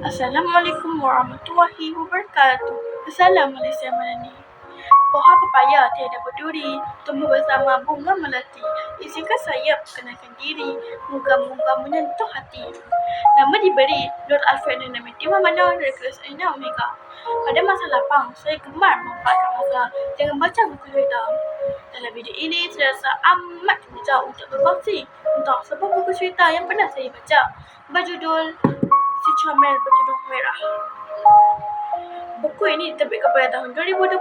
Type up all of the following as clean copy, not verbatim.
Assalamualaikum warahmatullahi wabarakatuh. Assalamualaikum warahmatullahi wabarakatuh. Pohon pepaya tiada berduri, tumbuh bersama bunga melati. Izinkan saya perkenalkan diri, moga-moga menyentuh hati. Nama diberi Nur Alfian Namiti Mamana dari kelas Aina Omega. Pada masa lapang, saya gemar memanfaatkan masa dengan baca buku cerita. Dalam video ini, saya rasa amat mudah untuk berkongsi tentang sebuah buku cerita yang pernah saya baca berjudul Si Comel Bertudung Merah. Buku ini diterbitkan pada tahun 2021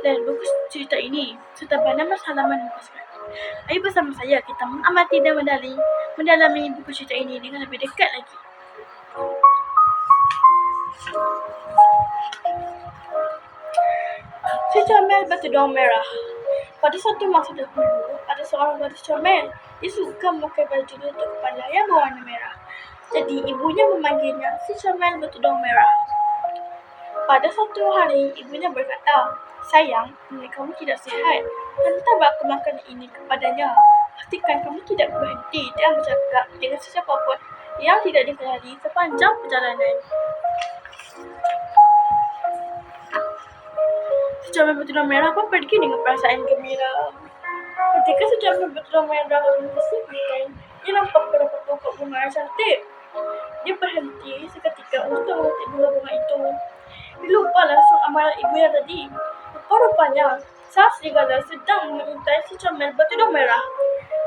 dan buku cerita ini serta nama halaman muka surat. Ayo bersama saya kita mengamati dan mendalami buku cerita ini dengan lebih dekat lagi. Si Comel Bertudung Merah. Pada suatu masa dahulu, ada seorang gadis comel. Dia suka memakai baju tutup kepala yang berwarna merah. Jadi ibunya memanggilnya si Comel Bertudung Merah. Pada suatu hari, ibunya berkata, "Sayang, nenek kamu tidak sihat. Hantarlah aku makan ini kepadanya. Pastikan kamu tidak berhenti dan bercakap dengan sesiapa pun yang tidak dikenali sepanjang perjalanan." Si Comel Bertudung Merah pun pergi dengan perasaan gembira. Ketika si Comel Bertudung Merah membersihkan, dia nampak beberapa pokok bunga yang cantik. Dia berhenti seketika untuk memetik bunga-bunga itu. Dia lupa langsung amaran ibunya tadi. Rupanya, sang serigala sedang mengintai si Comel Bertudung Merah.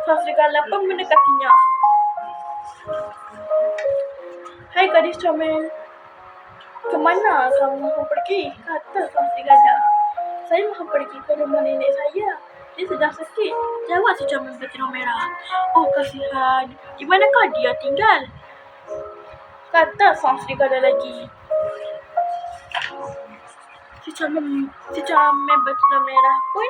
Sang serigala pun mendekatinya. "Hai gadis comel, kemana kamu mahu pergi?" kata sang serigala. "Saya mahu pergi ke rumah nenek saya. Dia sedang sakit," jawab si Comel Bertudung Merah. "Oh kasihan, di manakah dia tinggal?" kata sang serigala lagi. Si Comel Bertudung Merah pun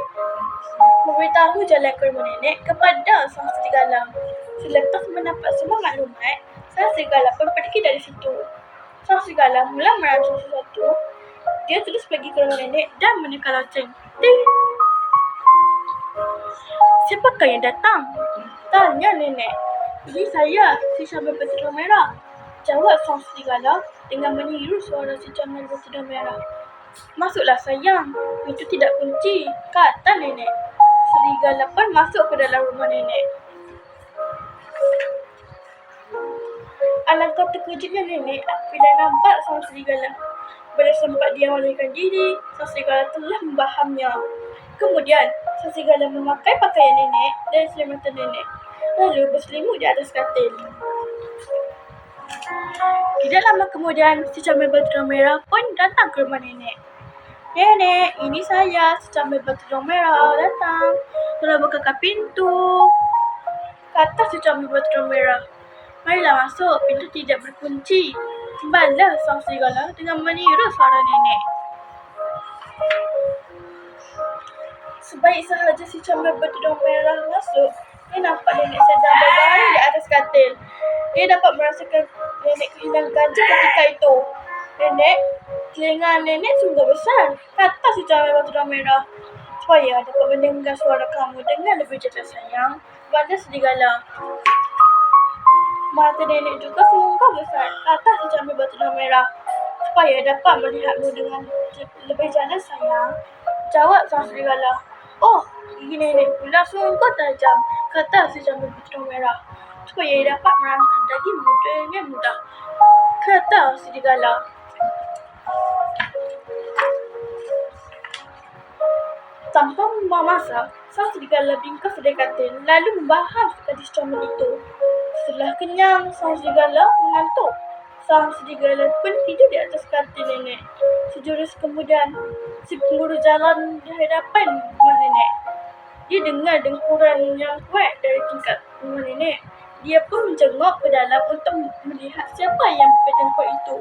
memberitahu jalan ke rumah nenek kepada sang serigala. Selepas mendapat semua maklumat, sang serigala pun pergi dari situ. Sang serigala mula merancang sesuatu. Dia terus pergi ke rumah nenek dan menekan loceng. Ting! "Siapakah yang datang?" tanya nenek. "Ini saya, si Comel Bertudung Merah," jawab sang serigala dengan meniru suara si Comel Bertudung Merah. "Masuklah sayang, pintu tidak kunci," kata nenek. Serigala pun masuk ke dalam rumah nenek. Alangkah terkejutnya nenek apabila nampak sang serigala. Bila sempat dia melarikan diri, sang serigala telah membahamnya. Kemudian, sang serigala memakai pakaian nenek dan selimut nenek, lalu berselimut di atas katil. Tidak lama kemudian, si Comel Bertudung Merah pun datang ke rumah nenek. "Nenek, ini saya, si Comel Bertudung Merah datang. Tolong bukakan pintu," kata si Comel Bertudung Merah. "Marilah masuk, pintu tidak berkunci," balas sang serigala dengan meniru suara nenek. Sebaik sahaja si Comel Bertudung Merah masuk, dia nampak nenek sedang berbaring di atas katil. Dia dapat merasakan nenek kehilangan ganja ketika itu. "Nenek, telinga nenek sungguh besar," kata si Comel Bertudung Merah. "Supaya dapat mendengar suara kamu dengan lebih jelas sayang," balas serigala. "Mata nenek juga sungguh besar," kata si Comel Bertudung Merah. "Supaya dapat melihatmu dengan lebih jelas sayang," jawab sang serigala. "Oh, gigi nenek pula sungguh tajam," kata si Comel Bertudung Merah. "Supaya dapat merangkak dagingmu dengan mudah," kata serigala. Tanpa membuang masa, sang serigala bingkas dari katil lalu membahas gadis comel itu. Setelah kenyang, sang serigala mengantuk. Sang serigala pun tidur di atas katil nenek. Sejurus kemudian, si pemburu jalan di hadapan rumah nenek. Dia dengar dengkuran yang kuat dari tingkat rumah nenek. Dia pun menjenguk ke dalam untuk melihat siapa yang berdengkur itu.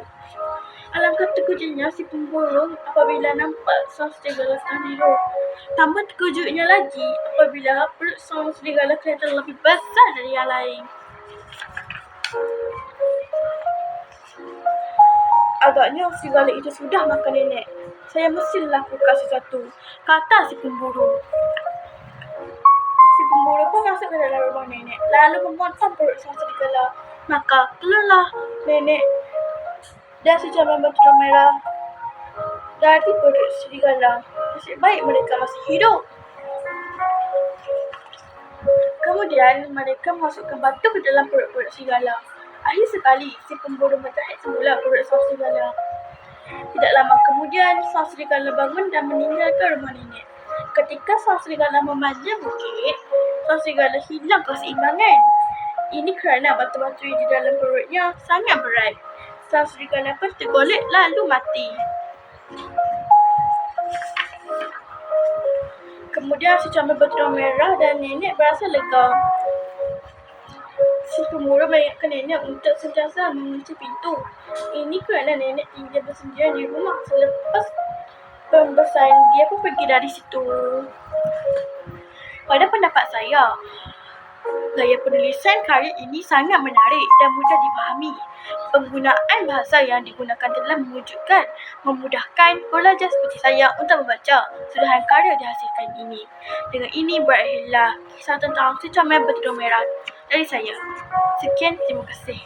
Alangkah terkejutnya si pemburu apabila nampak sang serigala sedang tidur. Tambah terkejutnya lagi apabila perut sang serigala kelihatan lebih besar dari yang lain. "Agaknya serigala itu sudah makan nenek. Saya mesti lakukan sesuatu," kata si pemburu. Si pemburu pun masuk ke dalam rumah nenek, lalu memotong perut sang serigala. Maka keluarlah nenek dan si comel bertudung merah dari perut serigala. Nasib baik mereka masih hidup. Kemudian mereka masukkan batu ke dalam perut-perut serigala. Akhir sekali, si pemburu menjahit semula perut sang serigala. Tidak lama kemudian, sang serigala bangun dan meninggalkan rumah nenek. Ketika sang serigala memanjat bukit, sang serigala hilang keseimbangan. Ini kerana batu-batu di dalam perutnya sangat berat. Sang serigala pun tergolek lalu mati. Kemudian si comel bertudung merah dan nenek berasa lega. Si pemburu mengingatkan nenek untuk sentiasa mengunci pintu. Ini kerana nenek tinggal bersendirian di rumah. Selepas pembersihan, dia pun pergi dari situ. Pada pendapat saya, gaya penulisan karya ini sangat menarik dan mudah dipahami. Penggunaan bahasa yang digunakan telah memudahkan pelajar seperti saya untuk membaca sudahan karya dihasilkan ini. Dengan ini berakhirlah kisah tentang si comel bertudung merah dari saya. Sekian, terima kasih.